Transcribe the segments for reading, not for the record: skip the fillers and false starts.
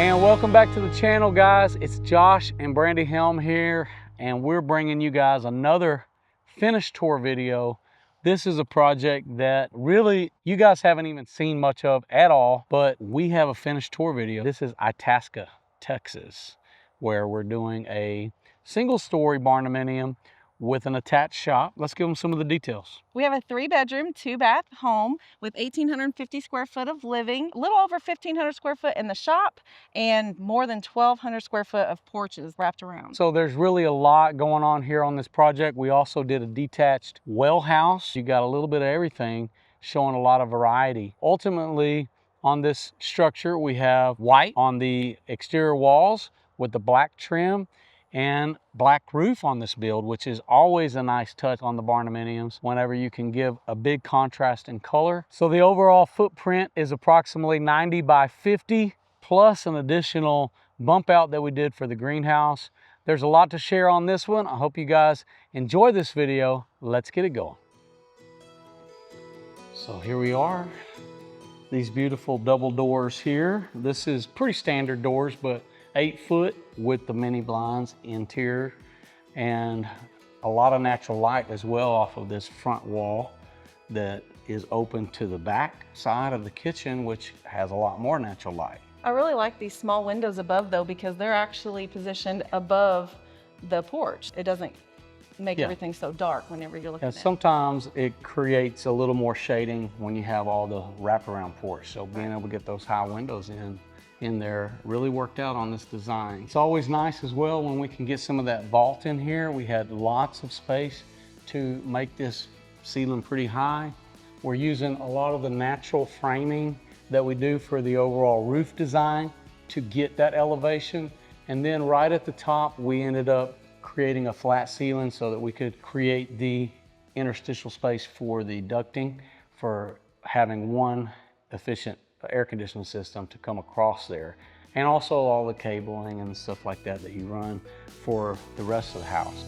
And welcome back to the channel, guys. It's Josh and Brandy Helm here, and we're bringing you guys another finished tour video. This is a project that really you guys haven't even seen much of at all, but we have a finished tour video. This is Itasca, Texas, where we're doing a single-story barndominium with an attached shop. Let's give them some of the details. We have a 3-bedroom, 2-bath home with 1,850 square foot of living, a little over 1,500 square foot in the shop, and more than 1,200 square foot of porches wrapped around. So there's really a lot going on here on this project. We also did a detached well house. You got a little bit of everything, showing a lot of variety. Ultimately, on this structure, we have white on the exterior walls with the black trim and black roof on this build, which is always a nice touch on the barndominiums whenever you can give a big contrast in color. So the overall footprint is approximately 90 by 50 plus an additional bump out that we did for the greenhouse. There's a lot to share on this one. I hope you guys enjoy this video. Let's get it going. So here we are. These beautiful double doors here. This is pretty standard doors, but 8 foot with the mini blinds interior, and a lot of natural light as well off of this front wall that is open to the back side of the kitchen, which has a lot more natural light. I really like these small windows above though, because they're actually positioned above the porch. It doesn't make everything so dark whenever you're looking at it. Sometimes it creates a little more shading when you have all the wraparound porch. So being able to get those high windows in there really worked out on this design. It's always nice as well when we can get some of that vault in here. We had lots of space to make this ceiling pretty high. We're using a lot of the natural framing that we do for the overall roof design to get that elevation. And then right at the top, we ended up creating a flat ceiling so that we could create the interstitial space for the ducting, for having one efficient air conditioning system to come across there, and also all the cabling and stuff like that that you run for the rest of the house.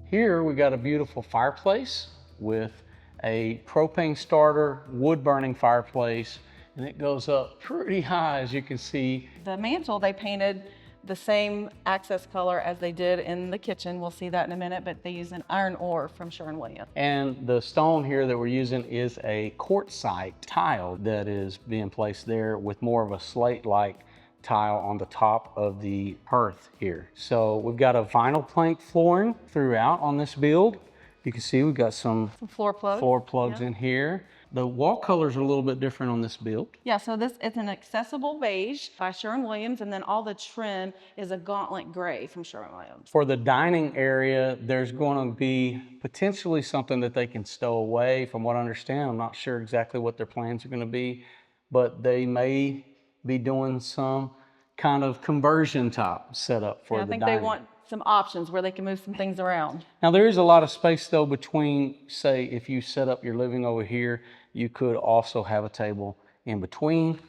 Here we got a beautiful fireplace with a propane starter wood burning fireplace, and it goes up pretty high, as you can see. The mantle, they painted the same access color as they did in the kitchen. We'll see that in a minute, but they use an iron ore from Sherwin-Williams. And the stone here that we're using is a quartzite tile that is being placed there with more of a slate-like tile on the top of the hearth here. So we've got a vinyl plank flooring throughout on this build. You can see we've got some floor plugs in here. The wall colors are a little bit different on this build. Yeah, so this is an accessible beige by Sherwin-Williams, and then all the trim is a gauntlet gray from Sherwin-Williams. For the dining area, there's going to be potentially something that they can stow away. From what I understand, I'm not sure exactly what their plans are going to be, but they may be doing some kind of conversion type setup for the dining. I think they want some options where they can move some things around. Now there is a lot of space though between, say, if you set up your living over here, you could also have a table in between,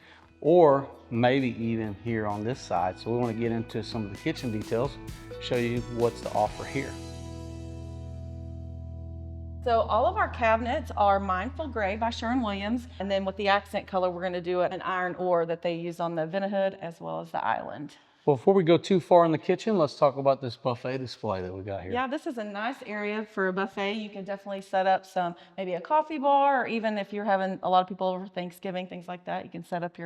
or maybe even here on this side. So we want to get into some of the kitchen details, show you what's to offer here. So all of our cabinets are Mindful Gray by Sherwin-Williams, and then with the accent color, we're going to do an iron ore that they use on the Vinahood as well as the island. Well, before we go too far in the kitchen, let's talk about this buffet display that we got here. Yeah, this is a nice area for a buffet. You can definitely set up some, maybe a coffee bar, or even if you're having a lot of people over Thanksgiving, things like that, you can set up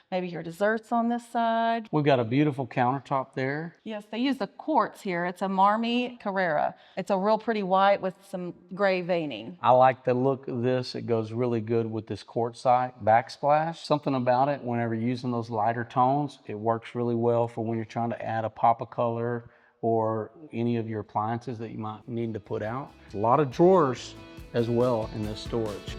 maybe your desserts on this side. We've got a beautiful countertop there. Yes, they use the quartz here. It's a Marmy Carrera. It's a real pretty white with some gray veining. I like the look of this. It goes really good with this quartzite backsplash. Something about it, whenever you're using those lighter tones, it works really well for when you're trying to add a pop of color or any of your appliances that you might need to put out. A lot of drawers as well in this storage.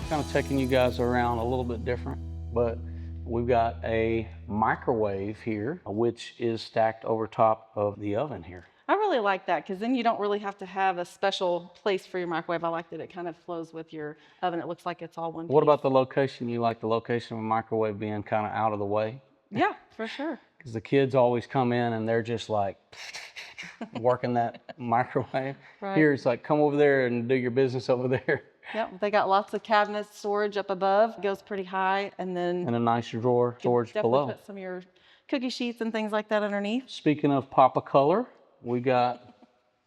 Kind of taking you guys around a little bit different, but we've got a microwave here, which is stacked over top of the oven here. I really like that, because then you don't really have to have a special place for your microwave. I like that it kind of flows with your oven. It looks like it's all one piece. What about the location? You like the location of a microwave being kind of out of the way? Yeah, for sure. Because the kids always come in and they're just like working that microwave. Right. Here it's like, come over there and do your business over there. Yep, they got lots of cabinet storage up above. It goes pretty high, and then And a nice drawer storage definitely below. put some of your cookie sheets and things like that underneath. Speaking of pop of color, we got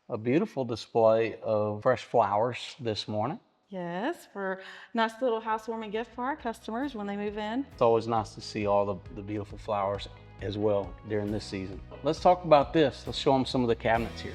a beautiful display of fresh flowers this morning. Yes, for a nice little housewarming gift for our customers when they move in. It's always nice to see all the beautiful flowers as well during this season. Let's talk about this. Let's show them some of the cabinets here.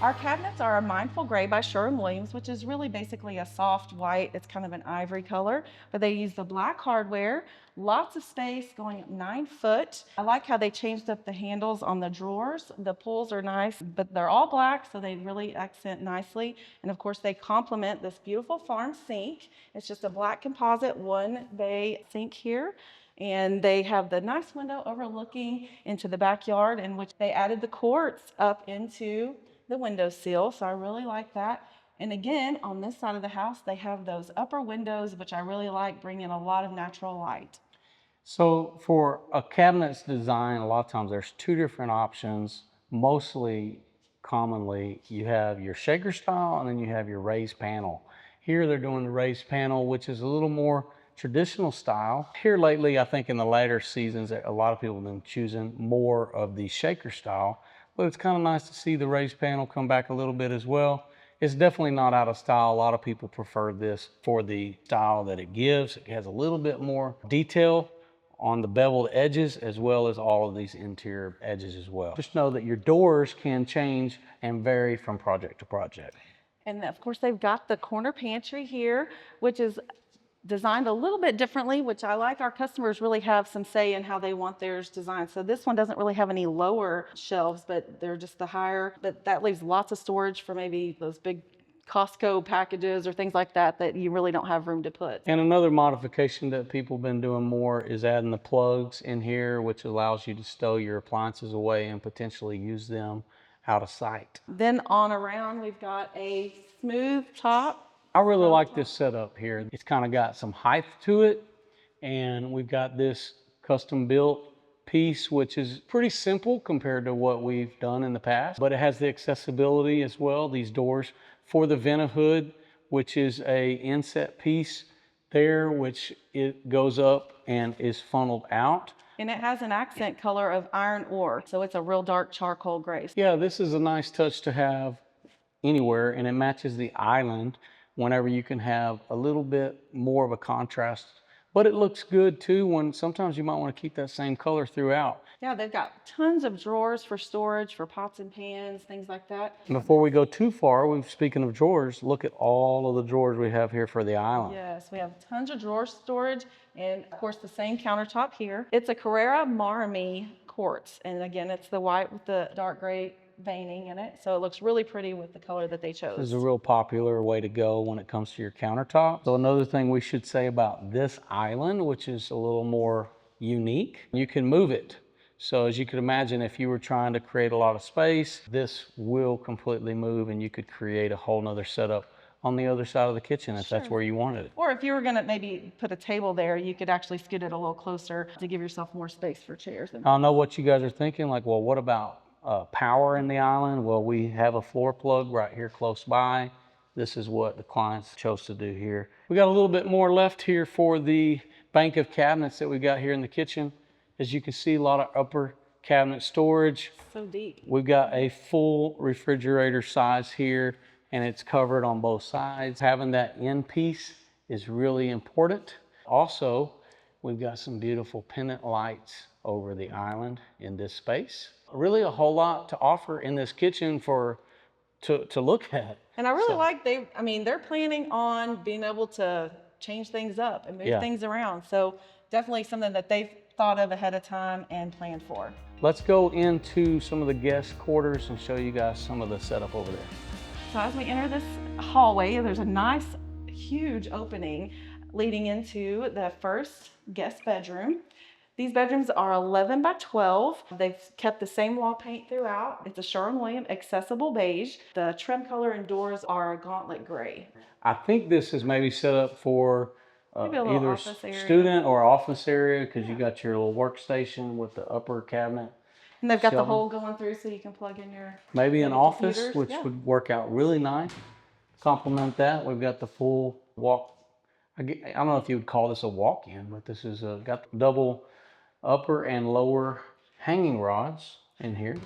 Our cabinets are a Mindful Gray by Sherwin-Williams, which is really basically a soft white. It's kind of an ivory color, but they use the black hardware, lots of space, going up 9 foot. I like how they changed up the handles on the drawers. The pulls are nice, but they're all black, so they really accent nicely. And of course, they complement this beautiful farm sink. It's just a black composite 1-bay sink here. And they have the nice window overlooking into the backyard, in which they added the quartz up into the windowsill, so I really like that. And again, on this side of the house, they have those upper windows, which I really like, bring in a lot of natural light. So for a cabinet's design, a lot of times there's two different options. Mostly, commonly, you have your shaker style and then you have your raised panel. Here they're doing the raised panel, which is a little more traditional style. Here lately, I think in the later seasons, a lot of people have been choosing more of the shaker style, but it's kind of nice to see the raised panel come back a little bit as well. It's definitely not out of style. A lot of people prefer this for the style that it gives. It has a little bit more detail on the beveled edges, as well as all of these interior edges as well. Just know that your doors can change and vary from project to project. And of course, they've got the corner pantry here, which is designed a little bit differently, which I like. Our customers really have some say in how they want theirs designed. So this one doesn't really have any lower shelves, but they're just the higher. But that leaves lots of storage for maybe those big Costco packages or things like that that you really don't have room to put. And another modification that people have been doing more is adding the plugs in here, which allows you to stow your appliances away and potentially use them out of sight. Then on around, we've got a smooth top. I really like this setup here. It's kind of got some height to it, and we've got this custom built piece, which is pretty simple compared to what we've done in the past, but it has the accessibility as well. These doors for the vent hood, which is a inset piece there, which it goes up and is funneled out. And it has an accent color of iron ore, so it's a real dark charcoal gray. Yeah, this is a nice touch to have anywhere, and it matches the island whenever you can have a little bit more of a contrast. But it looks good too when sometimes you might want to keep that same color throughout. Yeah, they've got tons of drawers for storage, for pots and pans, things like that. And before we go too far, speaking of drawers, look at all of the drawers we have here for the island. Yes, we have tons of drawer storage, and of course the same countertop here. It's a Carrera Marmy quartz, and again, it's the white with the dark gray veining in it, so it looks really pretty with the color that they chose. This is a real popular way to go when it comes to your countertop. So another thing we should say about this island, which is a little more unique, you can move it. So as you could imagine, if you were trying to create a lot of space, this will completely move and you could create a whole nother setup on the other side of the kitchen if that's where you wanted it. Or if you were gonna maybe put a table there, you could actually scoot it a little closer to give yourself more space for chairs. I know what you guys are thinking, like, well, what about power in the island? Well, we have a floor plug right here close by. This is what the clients chose to do here. We got a little bit more left here for the bank of cabinets that we got here in the kitchen. As you can see, a lot of upper cabinet storage. So deep. We've got a full refrigerator size here, and it's covered on both sides. Having that end piece is really important. Also, we've got some beautiful pendant lights over the island in this space. Really a whole lot to offer in this kitchen to look at. And I really like they're planning on being able to change things up and move things around. So definitely something that they've thought of ahead of time and planned for. Let's go into some of the guest quarters and show you guys some of the setup over there. So as we enter this hallway, there's a nice, huge opening leading into the first guest bedroom. These bedrooms are 11 by 12. They've kept the same wall paint throughout. It's a Sherwin-Williams accessible beige. The trim color and doors are gauntlet gray. I think this is maybe set up for either office area. Student or office area, because you got your little workstation with the upper cabinet. And they've got the shelving. hole going through so you can plug in your Maybe an office, computers. which would work out really nice. complement that, we've got the full walk. I don't know if you would call this a walk-in, but this is got double upper and lower hanging rods in here.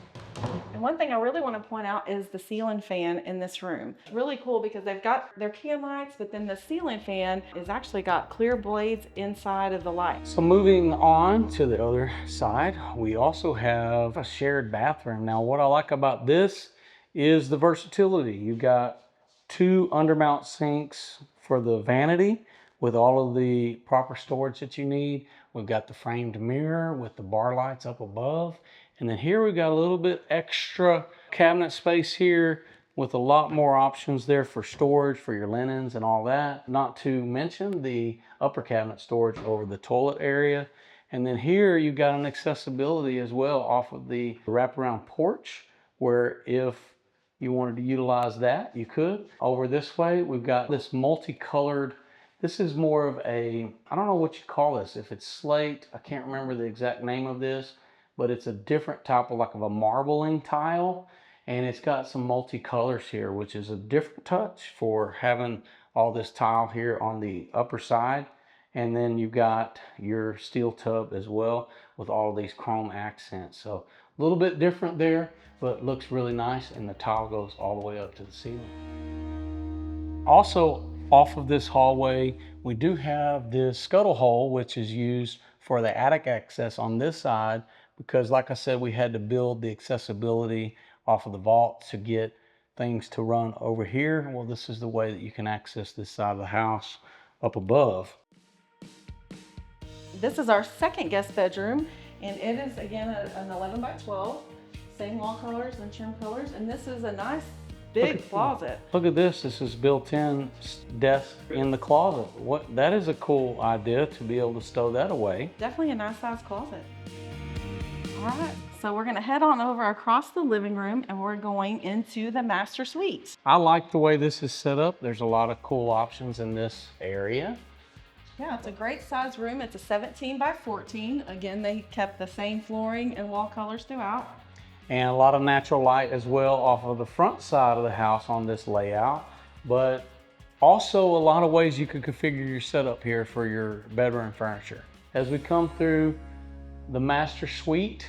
And one thing I really want to point out is the ceiling fan in this room. It's really cool because they've got their can lights, but then the ceiling fan is actually got clear blades inside of the light. So moving on to the other side, we also have a shared bathroom. Now what I like about this is the versatility. You've got two undermount sinks for the vanity with all of the proper storage that you need. We've got the framed mirror with the bar lights up above. And then here we've got a little bit extra cabinet space here with a lot more options there for storage for your linens and all that. Not to mention the upper cabinet storage over the toilet area. And then here you've got an accessibility as well off of the wraparound porch, where if you wanted to utilize that, you could. Over this way, we've got this multicolored, this is more of a, I don't know what you call this, if it's slate, I can't remember the exact name of this, but it's a different type of like of a marbling tile. And it's got some multicolors here, which is a different touch for having all this tile here on the upper side. And then you've got your steel tub as well with all of these chrome accents. So a little bit different there, but looks really nice. And the tile goes all the way up to the ceiling. Also, off of this hallway, we do have this scuttle hole, which is used for the attic access on this side, because like I said, we had to build the accessibility off of the vault to get things to run over here. Well, this is the way that you can access this side of the house up above. This is our second guest bedroom, and it is again an 11 by 12, same wall colors and trim colors, and this is a nice big closet. Look at this. This is built-in desk in the closet. That is a cool idea to be able to stow that away. Definitely a nice size closet. All right, so we're gonna head on over across the living room and we're going into the master suite. I like the way this is set up. There's a lot of cool options in this area. Yeah, it's a great size room. It's a 17 by 14. Again, they kept the same flooring and wall colors throughout. And a lot of natural light as well off of the front side of the house on this layout. But also a lot of ways you can configure your setup here for your bedroom furniture. As we come through the master suite,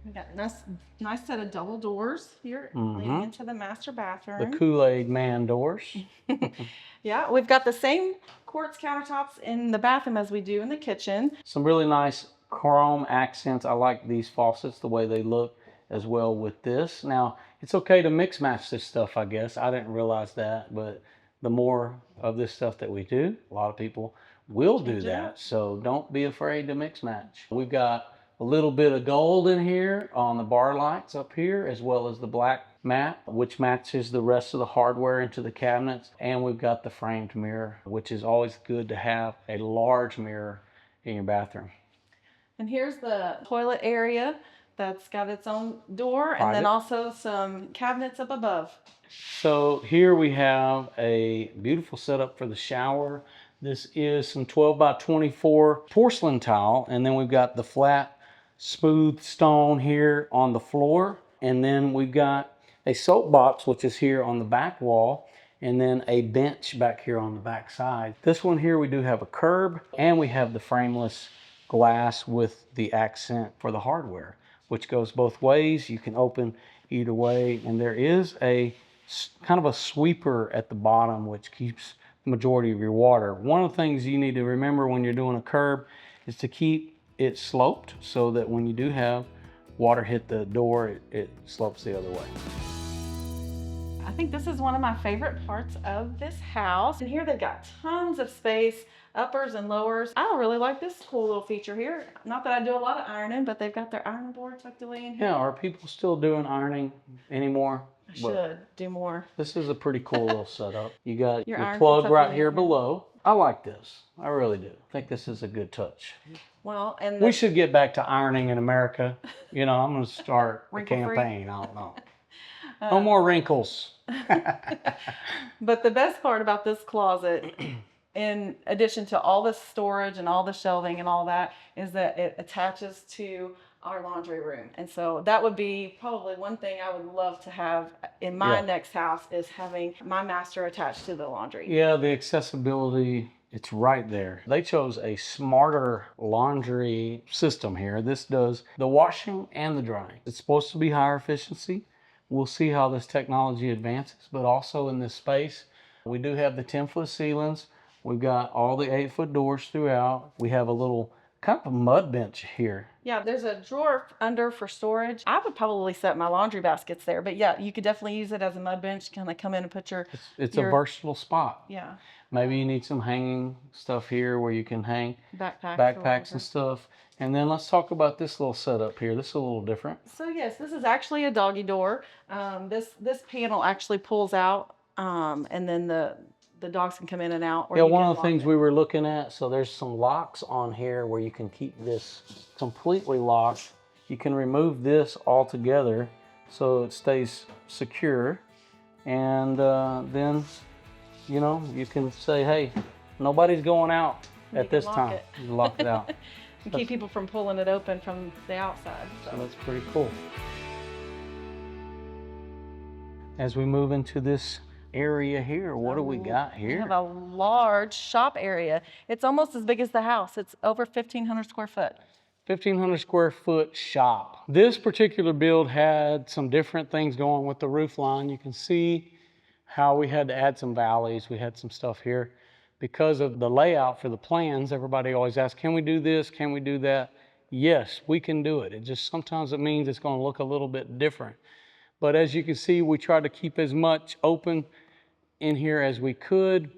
We got a nice set of double doors here leading into the master bathroom. the Kool-Aid man doors. Yeah, we've got the same quartz countertops in the bathroom as we do in the kitchen. Some really nice chrome accents. I like these faucets, the way they look as well with this. Now, it's okay to mix match this stuff, I guess. I didn't realize that, but the more of this stuff that we do, a lot of people will do that. So don't be afraid to mix match. We've got a little bit of gold in here on the bar lights up here, as well as the black mat, which matches the rest of the hardware into the cabinets. And we've got the framed mirror, which is always good to have a large mirror in your bathroom. And here's the toilet area that's got its own door, and then also some cabinets up above. So here we have a beautiful setup for the shower. This is some 12 by 24 porcelain tile, and then we've got the flat smooth stone here on the floor, and then we've got a soap box, which is here on the back wall, and then a bench back here on the back side. This one here, we do have a curb, and we have the frameless glass with the accent for the hardware, which goes both ways. You can open either way, and there is a kind of a sweeper at the bottom, which keeps the majority of your water. One of the things you need to remember when you're doing a curb is to keep it sloped so that when you do have water hit the door, it slopes the other way. I think this is one of my favorite parts of this house. And here they've got tons of space, uppers and lowers. I really like this cool little feature here. Not that I do a lot of ironing, but they've got their iron board tucked away in here. Yeah, are people still doing ironing anymore? I should do more. This is a pretty cool little setup. You got your iron plug tucked right away here in here. below. I like this. I really do. I think this is a good touch. Well, and We should get back to ironing in America. You know, I'm going to start a Wrinkle-free? campaign. I don't know. No more wrinkles. But the best part about this closet, in addition to all the storage and all the shelving and all that, is that it attaches to our laundry room. And so that would be probably one thing I would love to have in my Yeah. next house, is having my master attached to the laundry. Yeah, the accessibility, it's right there. They chose a smarter laundry system here. This does the washing and the drying. It's supposed to be higher efficiency. We'll see how this technology advances, but also in this space, we do have the 10-foot ceilings. We've got all the 8-foot doors throughout. We have a little kind of a mud bench here. Yeah, there's a drawer under for storage. I would probably set my laundry baskets there, but yeah, you could definitely use it as a mud bench. Kind of come in and put It's your a versatile spot. yeah, Maybe you need some hanging stuff here where you can hang backpacks or backpacks whatever. and stuff. And then let's talk about this little setup here. This is a little different. So yes, this is actually a doggy door. This panel actually pulls out, and then the dogs can come in and out. Or Yeah, you one can of the lock things it. we were looking at, so there's some locks on here where you can keep this completely locked. You can remove this altogether so it stays secure. And then, you know, you can say, hey, nobody's going out at this lock time. it. You lock it out. And keep people from pulling it open from the outside. So that's pretty cool. As we move into this area here, what do we got We have here? a large shop area. It's almost as big as the house. It's over 1,500 square foot. 1,500 square foot shop. This particular build had some different things going with the roof line. You can see how we had to add some valleys. We had some stuff here. Because of the layout for the plans, everybody always asks, can we do this? Can we do that? Yes, we can do it. It just sometimes it means it's going to look a little bit different. But as you can see, we tried to keep as much open in here as we could.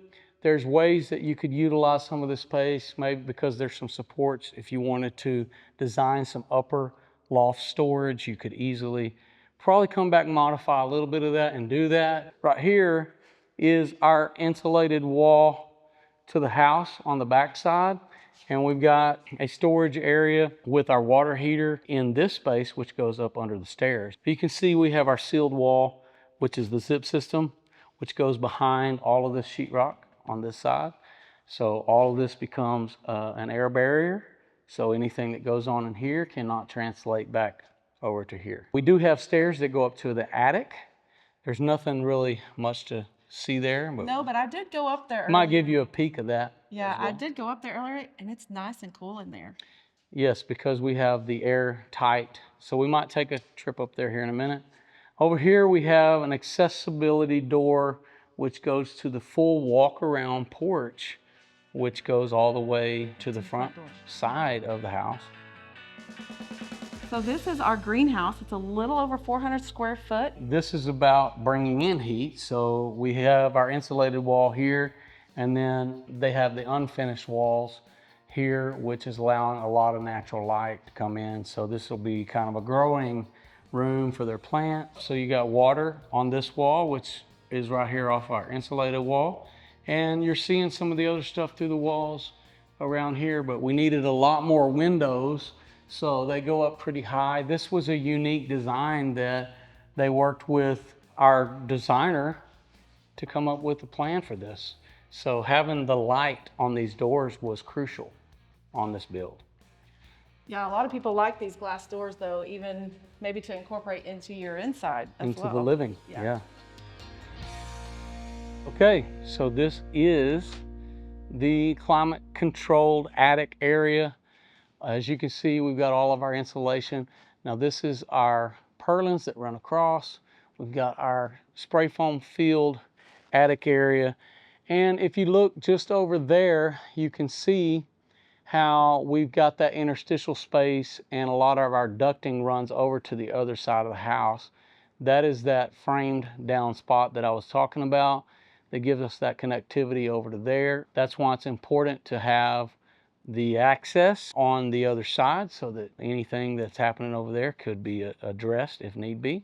There's ways that you could utilize some of the space, maybe because there's some supports. If you wanted to design some upper loft storage, you could easily probably come back and modify a little bit of that and do that. Right here is our insulated wall to the house on the back side. And we've got a storage area with our water heater in this space, which goes up under the stairs. You can see we have our sealed wall, which is the zip system, which goes behind all of this sheetrock on this side. So all of this becomes an air barrier. So anything that goes on in here cannot translate back over to here. We do have stairs that go up to the attic. There's nothing really much to see there, but No, but I did go up there. might give you a peek of that. Yeah, I did go up there earlier, and it's nice and cool in there. Yes, because we have the air tight. So we might take a trip up there here in a minute. Over here we have an accessibility door which goes to the full walk around porch, which goes all the way to the front side of the house. So this is our greenhouse. It's a little over 400 square foot. This is about bringing in heat. So we have our insulated wall here, and then they have the unfinished walls here, which is allowing a lot of natural light to come in. So this will be kind of a growing room for their plant. So you got water on this wall, which is right here off our insulated wall. And you're seeing some of the other stuff through the walls around here, but we needed a lot more windows. So they go up pretty high. This was a unique design that they worked with our designer to come up with a plan for this. So having the light on these doors was crucial on this build. Yeah, a lot of people like these glass doors, though, even maybe to incorporate into your inside as Into well. the living, Yeah. yeah. Okay, so this is the climate controlled attic area. As you can see, we've got all of our insulation. Now this is our purlins that run across. We've got our spray foam filled attic area. And if you look just over there, you can see how we've got that interstitial space, and a lot of our ducting runs over to the other side of the house. That is that framed down spot that I was talking about that gives us that connectivity over to there. That's why it's important to have the access on the other side so that anything that's happening over there could be addressed if need be.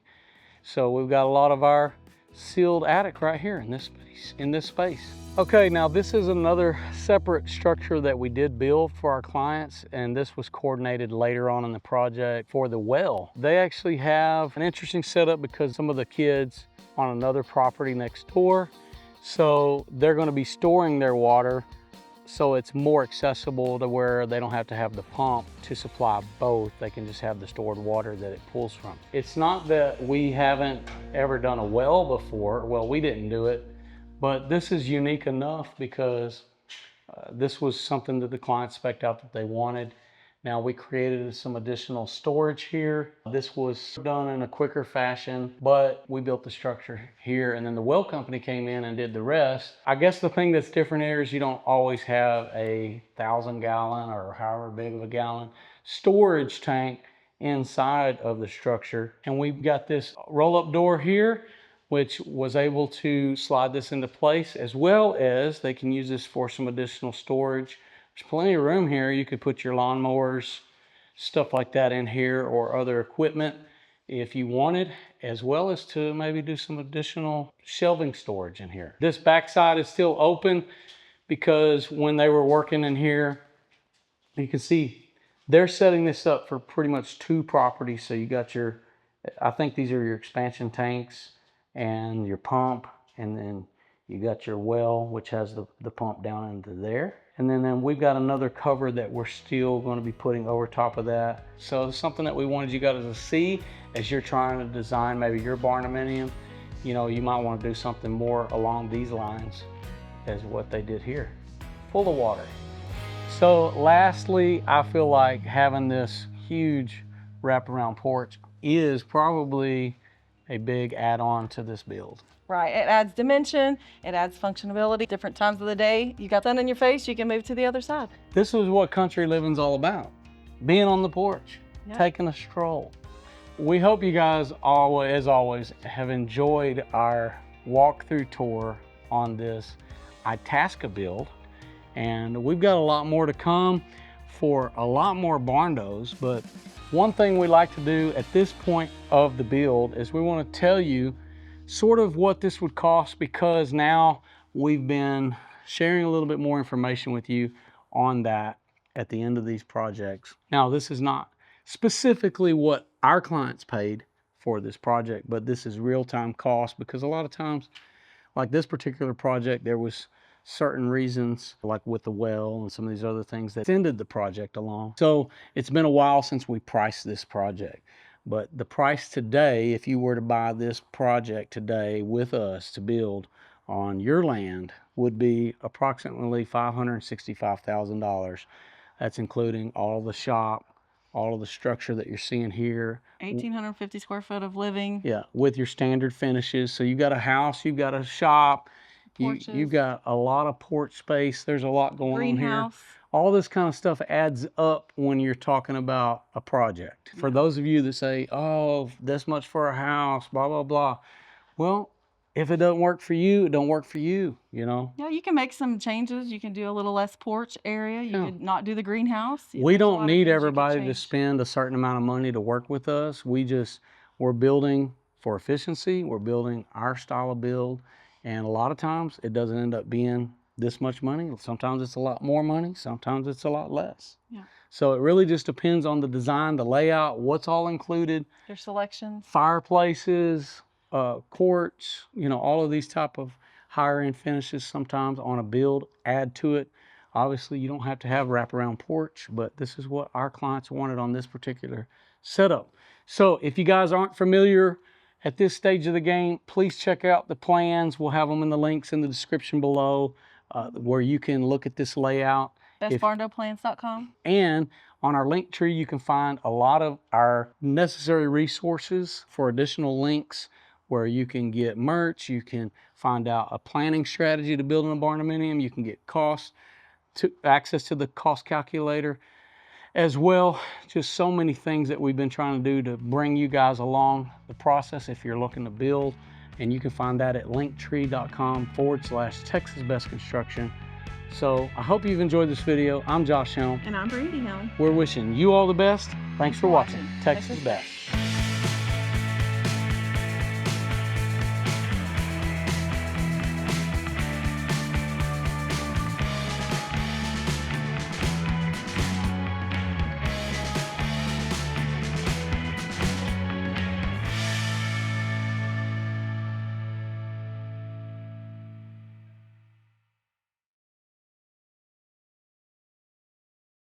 So we've got a lot of our sealed attic right here in this space. Okay, now this is another separate structure that we did build for our clients, and this was coordinated later on in the project for the well. They actually have an interesting setup because some of the kids on another property next door, so they're going to be storing their water so it's more accessible to where they don't have to have the pump to supply both. They can just have the stored water that it pulls from. It's not that we haven't ever done a well before. Well, we didn't do it, but this is unique enough because this was something that the client spec'd out that they wanted. Now we created some additional storage here. This was done in a quicker fashion, but we built the structure here and then the well company came in and did the rest. I guess the thing that's different here is you don't always have a 1,000-gallon or however big of a gallon storage tank inside of the structure. And we've got this roll-up door here, which was able to slide this into place, as well as they can use this for some additional storage. There's plenty of room here. You could put your lawnmowers, stuff like that in here, or other equipment if you wanted, as well as to maybe do some additional shelving storage in here. This backside is still open because when they were working in here, you can see they're setting this up for pretty much 2 properties. So you got your, I think these are your expansion tanks and your pump, and then you got your well, which has the pump down into there. And then we've got another cover that we're still going to be putting over top of that. So it's something that we wanted you guys to see as you're trying to design maybe your barndominium. You know, you might want to do something more along these lines as what they did here. Full of water. So lastly, I feel like having this huge wraparound porch is probably a big add-on to this build. Right, it adds dimension, it adds functionality. Different times of the day, you got sun in your face, you can move to the other side. This is what country living's all about. Being on the porch, taking a stroll. We hope you guys, as always, have enjoyed our walkthrough tour on this Itasca build. And we've got a lot more to come for a lot more barndos, but one thing we like to do at this point of the build is we want to tell you sort of what this would cost, because now we've been sharing a little bit more information with you on that at the end of these projects. Now, this is not specifically what our clients paid for this project, but this is real-time cost, because a lot of times, like this particular project, there was certain reasons, like with the well and some of these other things, that extended the project along. So it's been a while since we priced this project. But the price today, if you were to buy this project today with us to build on your land, would be approximately $565,000. That's including all of the shop, all of the structure that you're seeing here. 1,850 square foot of living. Yeah, with your standard finishes. So you got a house, you've got a shop, you've got a lot of porch space. There's a lot going on here. All this kind of stuff adds up when you're talking about a project. For those of you that say, oh, this much for a house, blah, blah, blah. Well, if it doesn't work for you, it don't work for you, you know? Yeah, you can make some changes. You can do a little less porch area. You could not do the greenhouse. We don't need everybody to spend a certain amount of money to work with us. We're building for efficiency. We're building our style of build. And a lot of times it doesn't end up being this much money. Sometimes it's a lot more money. Sometimes it's a lot less. Yeah. So it really just depends on the design, the layout, what's all included. Your selections. Fireplaces, courts, you know, all of these type of higher end finishes sometimes on a build add to it. Obviously you don't have to have wraparound porch, but this is what our clients wanted on this particular setup. So if you guys aren't familiar at this stage of the game, please check out the plans. We'll have them in the links in the description below, where you can look at this layout. BestBarndoPlans.com. And on our link tree, you can find a lot of our necessary resources for additional links where you can get merch, you can find out a planning strategy to building a barndominium, you can get access to the cost calculator as well. Just so many things that we've been trying to do to bring you guys along the process if you're looking to build. And you can find that at linktree.com/Texas Best Construction. So I hope you've enjoyed this video. I'm Josh Helm. And I'm Brandy Helm. We're wishing you all the best. Thanks for watching Texas Best.